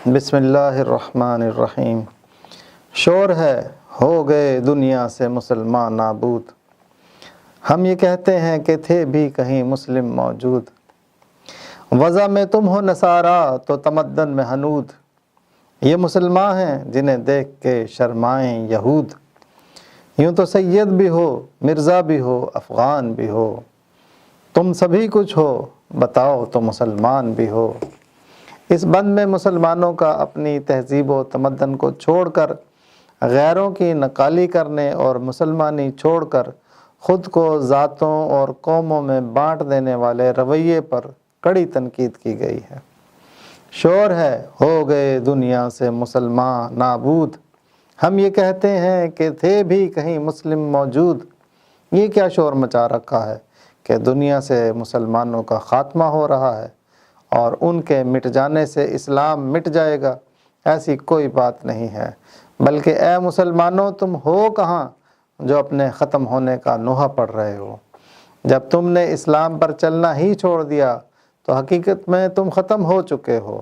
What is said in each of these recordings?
بسم اللہ الرحمن الرحیم۔ شور ہے ہو گئے دنیا سے مسلمان نابود، ہم یہ کہتے ہیں کہ تھے بھی کہیں مسلم موجود، وضع میں تم ہو نصارہ تو تمدن میں ہنود، یہ مسلمان ہیں جنہیں دیکھ کے شرمائیں یہود، یوں تو سید بھی ہو مرزا بھی ہو افغان بھی ہو، تم سبھی کچھ ہو بتاؤ تو مسلمان بھی ہو۔ اس بند میں مسلمانوں کا اپنی تہذیب و تمدن کو چھوڑ کر غیروں کی نقالی کرنے اور مسلمانی چھوڑ کر خود کو ذاتوں اور قوموں میں بانٹ دینے والے رویے پر کڑی تنقید کی گئی ہے۔ شور ہے ہو گئے دنیا سے مسلمان نابود، ہم یہ کہتے ہیں کہ تھے بھی کہیں مسلم موجود۔ یہ کیا شور مچا رکھا ہے کہ دنیا سے مسلمانوں کا خاتمہ ہو رہا ہے اور ان کے مٹ جانے سے اسلام مٹ جائے گا؟ ایسی کوئی بات نہیں ہے، بلکہ اے مسلمانوں تم ہو کہاں جو اپنے ختم ہونے کا نوحہ پڑھ رہے ہو؟ جب تم نے اسلام پر چلنا ہی چھوڑ دیا تو حقیقت میں تم ختم ہو چکے ہو۔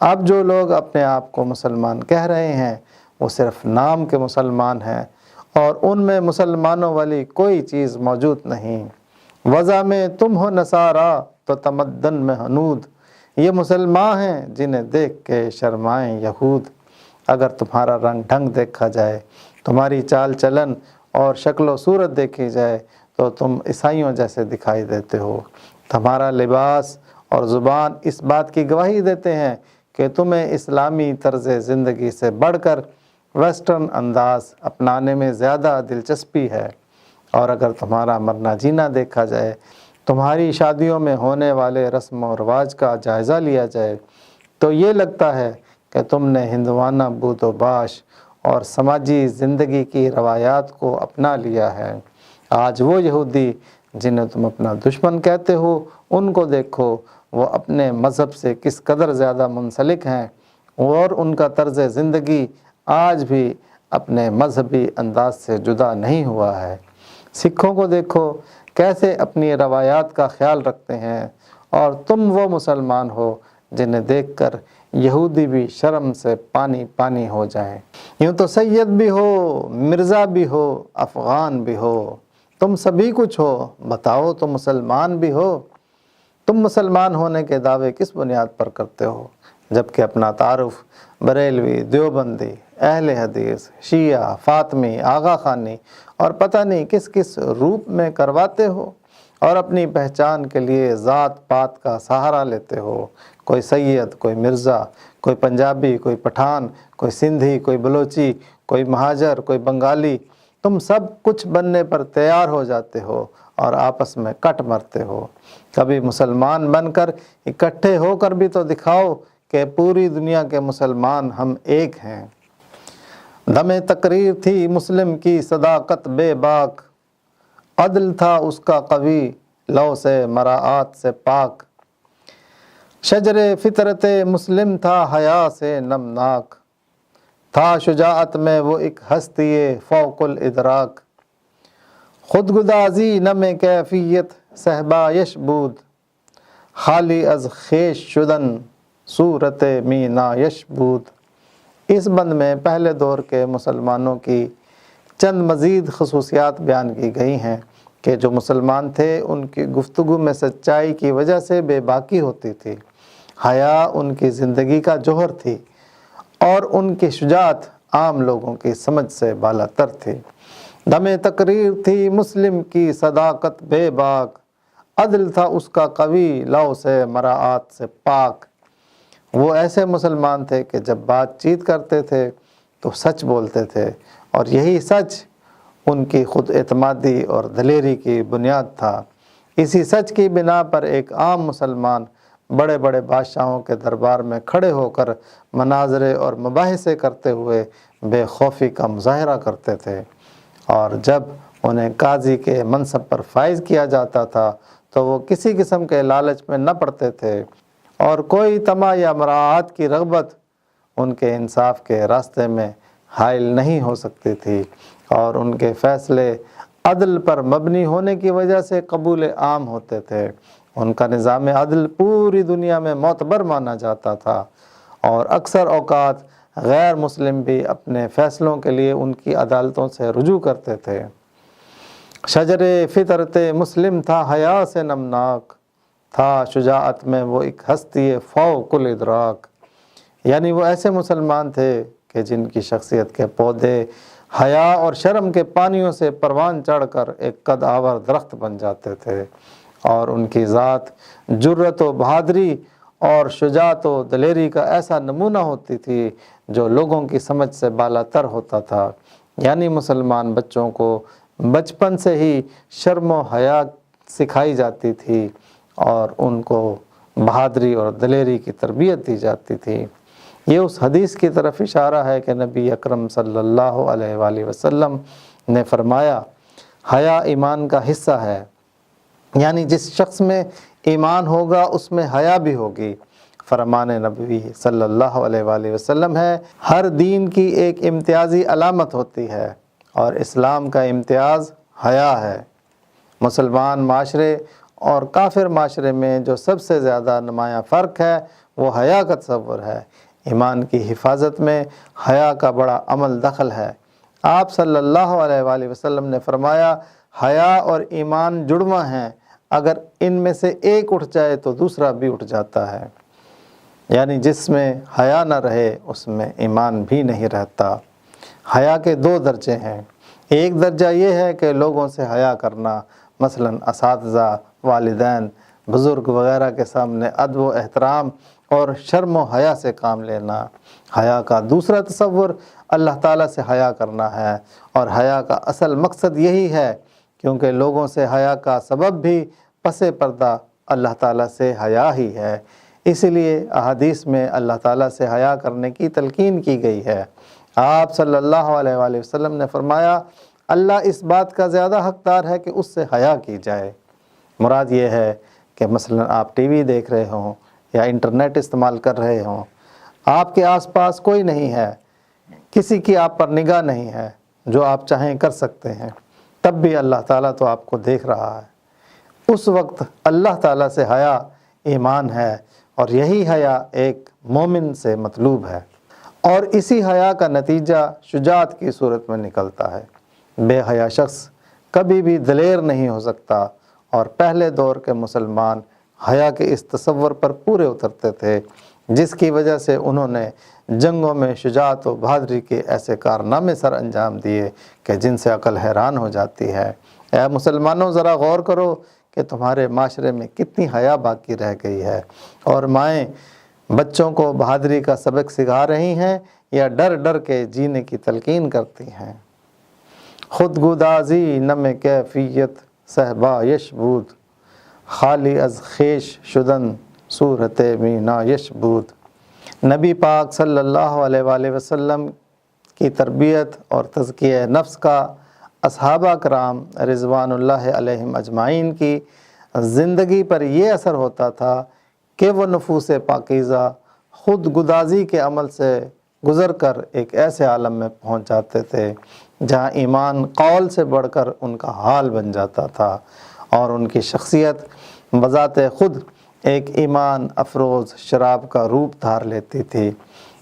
اب جو لوگ اپنے آپ کو مسلمان کہہ رہے ہیں وہ صرف نام کے مسلمان ہیں اور ان میں مسلمانوں والی کوئی چیز موجود نہیں۔ وضع میں تم ہو نصارہ تو تمدن میں ہنود، یہ مسلمان ہیں جنہیں دیکھ کے شرمائیں یہود۔ اگر تمہارا رنگ ڈھنگ دیکھا جائے، تمہاری چال چلن اور شکل و صورت دیکھی جائے تو تم عیسائیوں جیسے دکھائی دیتے ہو۔ تمہارا لباس اور زبان اس بات کی گواہی دیتے ہیں کہ تمہیں اسلامی طرز زندگی سے بڑھ کر ویسٹرن انداز اپنانے میں زیادہ دلچسپی ہے، اور اگر تمہارا مرنا جینا دیکھا جائے، تمہاری شادیوں میں ہونے والے رسم و رواج کا جائزہ لیا جائے تو یہ لگتا ہے کہ تم نے ہندوانہ بود و باش اور سماجی زندگی کی روایات کو اپنا لیا ہے۔ آج وہ یہودی جنہیں تم اپنا دشمن کہتے ہو، ان کو دیکھو، وہ اپنے مذہب سے کس قدر زیادہ منسلک ہیں، اور ان کا طرز زندگی آج بھی اپنے مذہبی انداز سے جدا نہیں ہوا ہے۔ سکھوں کو دیکھو کیسے اپنی روایات کا خیال رکھتے ہیں، اور تم وہ مسلمان ہو جنہیں دیکھ کر یہودی بھی شرم سے پانی پانی ہو جائیں۔ یوں تو سید بھی ہو مرزا بھی ہو افغان بھی ہو، تم سبھی کچھ ہو بتاؤ تو مسلمان بھی ہو۔ تم مسلمان ہونے کے دعوے کس بنیاد پر کرتے ہو، جبکہ اپنا تعارف بریلوی، دیوبندی، اہل حدیث، شیعہ، فاطمی، آغا خانی اور پتہ نہیں کس کس روپ میں کرواتے ہو، اور اپنی پہچان کے لیے ذات پات کا سہارا لیتے ہو؟ کوئی سید، کوئی مرزا، کوئی پنجابی، کوئی پٹھان، کوئی سندھی، کوئی بلوچی، کوئی مہاجر، کوئی بنگالی، تم سب کچھ بننے پر تیار ہو جاتے ہو اور آپس میں کٹ مرتے ہو۔ کبھی مسلمان بن کر اکٹھے ہو کر بھی تو دکھاؤ کہ پوری دنیا کے مسلمان ہم ایک ہیں۔ دم تقریر تھی مسلم کی صداقت بے باک، عدل تھا اس کا قوی لو سے مراعات سے پاک، شجر فطرت مسلم تھا حیا سے نمناک، تھا شجاعت میں وہ ایک ہستی فوق الادراک، خود گدازی نم کیفیت صحبایش بود، خالی از خیش شدن صورت مینایش بود۔ اس بند میں پہلے دور کے مسلمانوں کی چند مزید خصوصیات بیان کی گئی ہیں کہ جو مسلمان تھے ان کی گفتگو میں سچائی کی وجہ سے بے باکی ہوتی تھی، حیا ان کی زندگی کا جوہر تھی، اور ان کی شجاعت عام لوگوں کی سمجھ سے بالا تر تھی۔ دم تقریر تھی مسلم کی صداقت بے باک، عدل تھا اس کا قوی لو سے مراعات سے پاک۔ وہ ایسے مسلمان تھے کہ جب بات چیت کرتے تھے تو سچ بولتے تھے، اور یہی سچ ان کی خود اعتمادی اور دلیری کی بنیاد تھا۔ اسی سچ کی بنا پر ایک عام مسلمان بڑے بڑے بادشاہوں کے دربار میں کھڑے ہو کر مناظرے اور مباحثے کرتے ہوئے بے خوفی کا مظاہرہ کرتے تھے، اور جب انہیں قاضی کے منصب پر فائز کیا جاتا تھا تو وہ کسی قسم کے لالچ میں نہ پڑتے تھے، اور کوئی طمع یا مراعات کی رغبت ان کے انصاف کے راستے میں حائل نہیں ہو سکتی تھی، اور ان کے فیصلے عدل پر مبنی ہونے کی وجہ سے قبول عام ہوتے تھے۔ ان کا نظام عدل پوری دنیا میں معتبر مانا جاتا تھا، اور اکثر اوقات غیر مسلم بھی اپنے فیصلوں کے لیے ان کی عدالتوں سے رجوع کرتے تھے۔ شجر فطرت مسلم تھا حیا سے نمناک، تھا شجاعت میں وہ ایک ہستی فوق الادراک۔ یعنی وہ ایسے مسلمان تھے کہ جن کی شخصیت کے پودے حیا اور شرم کے پانیوں سے پروان چڑھ کر ایک قد آور درخت بن جاتے تھے، اور ان کی ذات جرأت و بہادری اور شجاعت و دلیری کا ایسا نمونہ ہوتی تھی جو لوگوں کی سمجھ سے بالا تر ہوتا تھا۔ یعنی مسلمان بچوں کو بچپن سے ہی شرم و حیا سکھائی جاتی تھی اور ان کو بہادری اور دلیری کی تربیت دی جاتی تھی۔ یہ اس حدیث کی طرف اشارہ ہے کہ نبی اکرم صلی اللہ علیہ وآلہ وسلم نے فرمایا، حیا ایمان کا حصہ ہے، یعنی جس شخص میں ایمان ہوگا اس میں حیا بھی ہوگی۔ فرمان نبوی صلی اللہ علیہ وآلہ وسلم ہے، ہر دین کی ایک امتیازی علامت ہوتی ہے اور اسلام کا امتیاز حیا ہے۔ مسلمان معاشرے اور کافر معاشرے میں جو سب سے زیادہ نمایاں فرق ہے وہ حیا کا تصور ہے۔ ایمان کی حفاظت میں حیا کا بڑا عمل دخل ہے۔ آپ صلی اللہ علیہ وآلہ وسلم نے فرمایا، حیا اور ایمان جڑواں ہیں، اگر ان میں سے ایک اٹھ جائے تو دوسرا بھی اٹھ جاتا ہے۔ یعنی جس میں حیا نہ رہے اس میں ایمان بھی نہیں رہتا۔ حیا کے دو درجے ہیں، ایک درجہ یہ ہے کہ لوگوں سے حیا کرنا، مثلا اساتذہ، والدین، بزرگ وغیرہ کے سامنے ادب و احترام اور شرم و حیا سے کام لینا۔ حیا کا دوسرا تصور اللہ تعالیٰ سے حیا کرنا ہے، اور حیا کا اصل مقصد یہی ہے، کیونکہ لوگوں سے حیا کا سبب بھی پس پردہ اللہ تعالیٰ سے حیا ہی ہے۔ اسی لیے احادیث میں اللہ تعالیٰ سے حیا کرنے کی تلقین کی گئی ہے۔ آپ صلی اللہ علیہ وآلہ وسلم نے فرمایا، اللہ اس بات کا زیادہ حقدار ہے کہ اس سے حیا کی جائے۔ مراد یہ ہے کہ مثلا آپ ٹی وی دیکھ رہے ہوں یا انٹرنیٹ استعمال کر رہے ہوں، آپ کے آس پاس کوئی نہیں ہے، کسی کی آپ پر نگاہ نہیں ہے، جو آپ چاہیں کر سکتے ہیں، تب بھی اللہ تعالیٰ تو آپ کو دیکھ رہا ہے۔ اس وقت اللہ تعالیٰ سے حیا ایمان ہے، اور یہی حیا ایک مومن سے مطلوب ہے، اور اسی حیا کا نتیجہ شجاعت کی صورت میں نکلتا ہے۔ بے حیا شخص کبھی بھی دلیر نہیں ہو سکتا، اور پہلے دور کے مسلمان حیا کے اس تصور پر پورے اترتے تھے، جس کی وجہ سے انہوں نے جنگوں میں شجاعت و بہادری کے ایسے کارنامے سر انجام دیے کہ جن سے عقل حیران ہو جاتی ہے۔ اے مسلمانوں، ذرا غور کرو کہ تمہارے معاشرے میں کتنی حیا باقی رہ گئی ہے، اور مائیں بچوں کو بہادری کا سبق سکھا رہی ہیں یا ڈر ڈر کے جینے کی تلقین کرتی ہیں۔ خود گدازی نم کیفیت صحبا یش بود، خالی از خیش شدن صورت مینا یش بود۔ نبی پاک صلی اللہ علیہ وآلہ وسلم کی تربیت اور تزکیہ نفس کا اصحابہ کرام رضوان اللہ علیہم اجمعین کی زندگی پر یہ اثر ہوتا تھا کہ وہ نفوس پاکیزہ خود گدازی کے عمل سے گزر کر ایک ایسے عالم میں پہنچ جاتے تھے جہاں ایمان قول سے بڑھ کر ان کا حال بن جاتا تھا، اور ان کی شخصیت بذات خود ایک ایمان افروز شراب کا روپ دھار لیتی تھی۔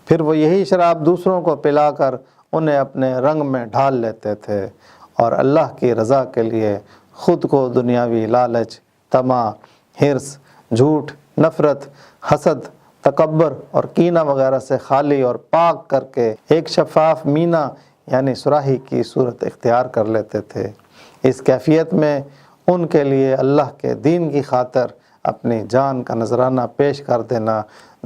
پھر وہ یہی شراب دوسروں کو پلا کر انہیں اپنے رنگ میں ڈھال لیتے تھے، اور اللہ کی رضا کے لیے خود کو دنیاوی لالچ، طمع، حرص، جھوٹ، نفرت، حسد، تکبر اور کینہ وغیرہ سے خالی اور پاک کر کے ایک شفاف مینا یعنی صراحی کی صورت اختیار کر لیتے تھے۔ اس کیفیت میں ان کے لیے اللہ کے دین کی خاطر اپنی جان کا نذرانہ پیش کر دینا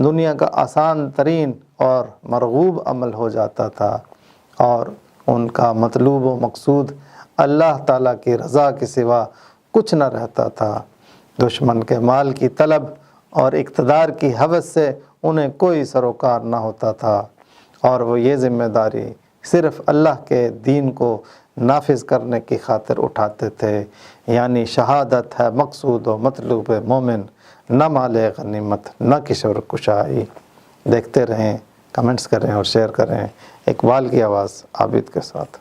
دنیا کا آسان ترین اور مرغوب عمل ہو جاتا تھا، اور ان کا مطلوب و مقصود اللہ تعالیٰ کی رضا کے سوا کچھ نہ رہتا تھا۔ دشمن کے مال کی طلب اور اقتدار کی ہوس سے انہیں کوئی سروکار نہ ہوتا تھا، اور وہ یہ ذمہ داری صرف اللہ کے دین کو نافذ کرنے کی خاطر اٹھاتے تھے، یعنی شہادت ہے مقصود و مطلوب مومن، نہ مال غنیمت، نہ کشور کشائی۔ دیکھتے رہیں، کمنٹس کریں اور شیئر کریں۔ اقبال کی آواز عابد کے ساتھ۔